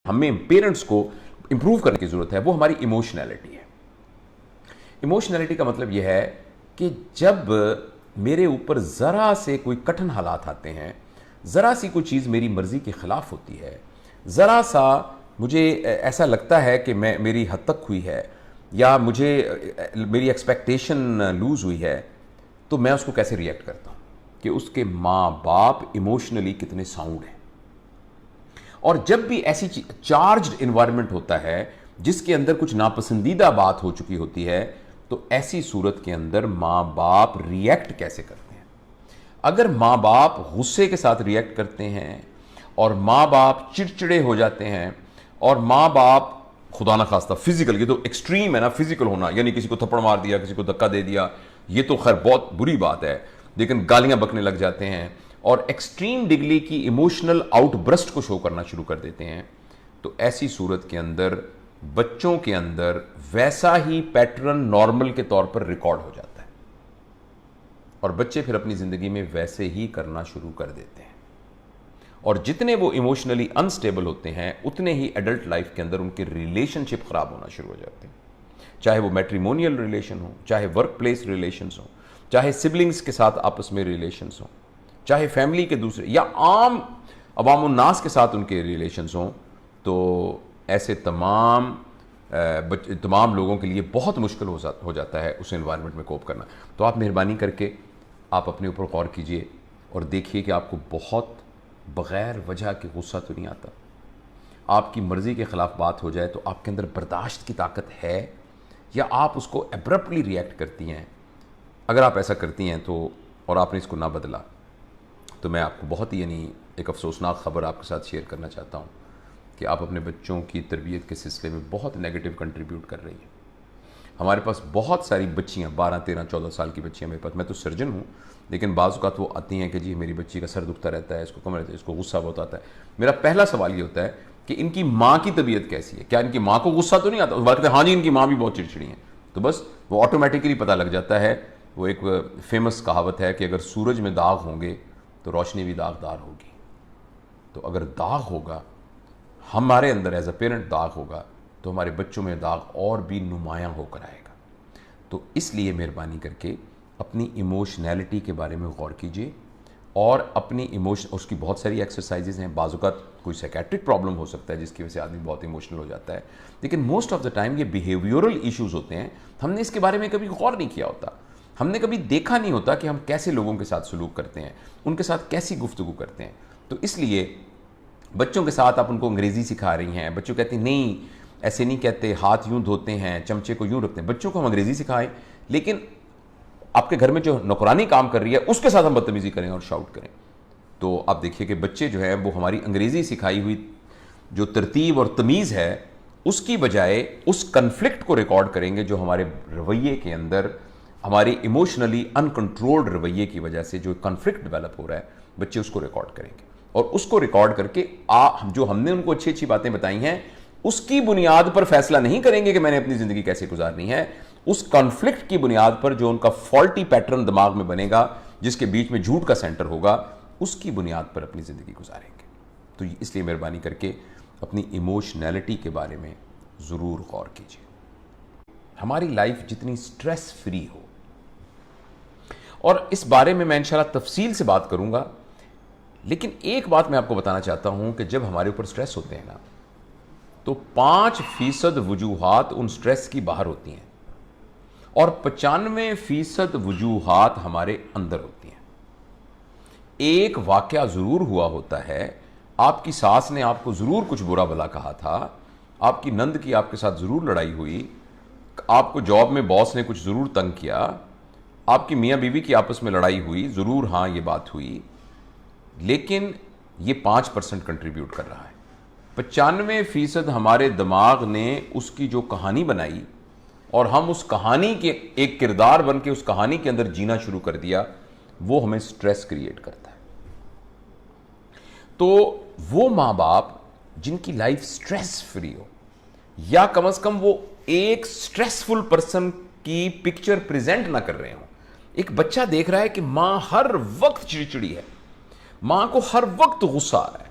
ہمیں پیرنٹس کو امپروو کرنے کی ضرورت ہے وہ ہماری ایموشنالٹی ہے۔ ایموشنالٹی کا مطلب یہ ہے کہ جب میرے اوپر ذرا سے کوئی کٹھن حالات آتے ہیں، ذرا سی کوئی چیز میری مرضی کے خلاف ہوتی ہے، ذرا سا مجھے ایسا لگتا ہے کہ میری حد تک ہوئی ہے یا مجھے میری ایکسپیکٹیشن لوز ہوئی ہے، تو میں اس کو کیسے ریئیکٹ کرتا ہوں کہ اس کے ماں باپ ایموشنلی کتنے ساؤنڈ ہیں۔ اور جب بھی ایسی چارجڈ انوائرمنٹ ہوتا ہے جس کے اندر کچھ ناپسندیدہ بات ہو چکی ہوتی ہے، تو ایسی صورت کے اندر ماں باپ ریئیکٹ کیسے کرتے ہیں؟ اگر ماں باپ غصے کے ساتھ ریئیکٹ کرتے ہیں اور ماں باپ چڑچڑے ہو جاتے ہیں اور ماں باپ خدا نہ خواستہ فزیکل، یہ تو ایکسٹریم ہے نا، فزیکل ہونا، یعنی کسی کو تھپڑ مار دیا، کسی کو دھکا دے دیا، یہ تو خیر بہت بری بات ہے، لیکن گالیاں بکنے لگ جاتے ہیں اور ایکسٹریم ڈگری کی ایموشنل آؤٹ برسٹ کو شو کرنا شروع کر دیتے ہیں، تو ایسی صورت کے اندر بچوں کے اندر ویسا ہی پیٹرن نارمل کے طور پر ریکارڈ ہو جاتا ہے اور بچے پھر اپنی زندگی میں ویسے ہی کرنا شروع کر دیتے ہیں، اور جتنے وہ ایموشنلی انسٹیبل ہوتے ہیں اتنے ہی ایڈلٹ لائف کے اندر ان کے ریلیشن شپ خراب ہونا شروع ہو جاتے ہیں، چاہے وہ میٹریمونیل ریلیشن ہو، چاہے ورک پلیس ریلیشنز ہوں، چاہے سبلنگز کے ساتھ آپس میں ریلیشنز ہوں، چاہے فیملی کے دوسرے یا عام عوام الناس کے ساتھ ان کے ریلیشنز ہوں، تو ایسے تمام لوگوں کے لیے بہت مشکل ہو جاتا ہے اس انوائرمنٹ میں کوپ کرنا۔ تو آپ مہربانی کر کے آپ اپنے اوپر غور کیجئے اور دیکھیے کہ آپ کو بہت بغیر وجہ کے غصہ تو نہیں آتا۔ آپ کی مرضی کے خلاف بات ہو جائے تو آپ کے اندر برداشت کی طاقت ہے یا آپ اس کو ایبرپٹلی ریئیکٹ کرتی ہیں؟ اگر آپ ایسا کرتی ہیں تو اور آپ نے اس کو نہ بدلا تو میں آپ کو بہت ہی ایک افسوسناک خبر آپ کے ساتھ شیئر کرنا چاہتا ہوں کہ آپ اپنے بچوں کی تربیت کے سلسلے میں بہت نیگیٹو کنٹریبیوٹ کر رہی ہیں۔ ہمارے پاس بہت ساری بچیاں 12 13 14 سال کی بچیاں میرے پاس، میں تو سرجن ہوں، لیکن بعض اوقات وہ آتی ہیں کہ جی میری بچی کا سر دکھتا رہتا ہے، اس کو کمر رہتا ہے، اس کو غصہ بہت آتا ہے۔ میرا پہلا سوال یہ ہوتا ہے کہ ان کی ماں کی طبیعت کیسی ہے؟ کیا ان کی ماں کو غصہ تو نہیں آتا؟ اس بات کہتے ہیں ہاں جی ان کی ماں بھی بہت چڑچڑی ہیں، تو بس وہ آٹومیٹکلی پتہ لگ جاتا ہے۔ وہ ایک فیمس کہاوت ہے کہ اگر سورج میں داغ ہوں گے تو روشنی بھی داغدار ہوگی، تو اگر داغ ہوگا ہمارے اندر ایز اے پیرنٹ داغ ہوگا تو ہمارے بچوں میں داغ اور بھی نمایاں ہو کر آئے گا۔ تو اس لیے مہربانی کر کے اپنی ایموشنالٹی کے بارے میں غور کیجئے اور اپنی اس کی بہت ساری ایکسرسائزز ہیں۔ بعض اوقات کوئی سائیکیٹرک پرابلم ہو سکتا ہے جس کی وجہ سے آدمی بہت ایموشنل ہو جاتا ہے، لیکن موسٹ آف دا ٹائم یہ بیہیویورل ایشوز ہوتے ہیں، ہم نے اس کے بارے میں کبھی غور نہیں کیا ہوتا، ہم نے کبھی دیکھا نہیں ہوتا کہ ہم کیسے لوگوں کے ساتھ سلوک کرتے ہیں، ان کے ساتھ کیسی گفتگو کرتے ہیں۔ تو اس لیے بچوں کے ساتھ آپ ان کو انگریزی سکھا رہی ہیں، بچوں کہتے ہیں نہیں ایسے نہیں کہتے، ہاتھ یوں دھوتے ہیں، چمچے کو یوں رکھتے ہیں، بچوں کو ہم انگریزی سکھائیں، لیکن آپ کے گھر میں جو نوکرانی کام کر رہی ہے اس کے ساتھ ہم بدتمیزی کریں اور شاؤٹ کریں، تو آپ دیکھیے کہ بچے جو ہیں وہ ہماری انگریزی سکھائی ہوئی جو ترتیب اور تمیز ہے اس کی بجائے اس کنفلکٹ کو ریکارڈ کریں گے جو ہمارے رویے کے اندر، ہماری ایموشنلی انکنٹرولڈ رویے کی وجہ سے جو کنفلکٹ ڈیولپ ہو رہا ہے، بچے اس کو ریکارڈ کریں گے، اور اس کو ریکارڈ کر کے جو ہم نے ان کو اچھی اچھی باتیں بتائی ہیں اس کی بنیاد پر فیصلہ نہیں کریں گے کہ میں نے اپنی زندگی کیسے گزارنی ہے، اس کنفلکٹ کی بنیاد پر جو ان کا فالٹی پیٹرن دماغ میں بنے گا جس کے بیچ میں جھوٹ کا سینٹر ہوگا، اس کی بنیاد پر اپنی زندگی گزاریں گے۔ تو اس لیے مہربانی کر کے اپنی ایموشنالٹی کے بارے میں ضرور غور کیجیے۔ ہماری لائف جتنی سٹریس فری ہو، اور اس بارے میں انشاءاللہ تفصیل سے بات کروں گا، لیکن ایک بات میں آپ کو بتانا چاہتا ہوں کہ جب ہمارے اوپر سٹریس ہوتے ہیں نا تو 5% وجوہات ان سٹریس کی باہر ہوتی ہیں اور 95% وجوہات ہمارے اندر ہوتی ہیں۔ ایک واقعہ ضرور ہوا ہوتا ہے، آپ کی ساس نے آپ کو ضرور کچھ برا بھلا کہا تھا، آپ کی نند کی آپ کے ساتھ ضرور لڑائی ہوئی، آپ کو جاب میں باس نے کچھ ضرور تنگ کیا، آپ کی میاں بیوی کی آپس میں لڑائی ہوئی، ضرور ہاں یہ بات ہوئی، لیکن یہ 5% کنٹریبیوٹ کر رہا ہے۔ 95% ہمارے دماغ نے اس کی جو کہانی بنائی اور ہم اس کہانی کے ایک کردار بن کے اس کہانی کے اندر جینا شروع کر دیا، وہ ہمیں سٹریس کریٹ کرتا ہے۔ تو وہ ماں باپ جن کی لائف سٹریس فری ہو، یا کم از کم وہ ایک سٹریسفل پرسن کی پکچر پریزنٹ نہ کر رہے ہوں۔ ایک بچہ دیکھ رہا ہے کہ ماں ہر وقت چڑچڑی ہے، ماں کو ہر وقت غصہ آ رہا ہے،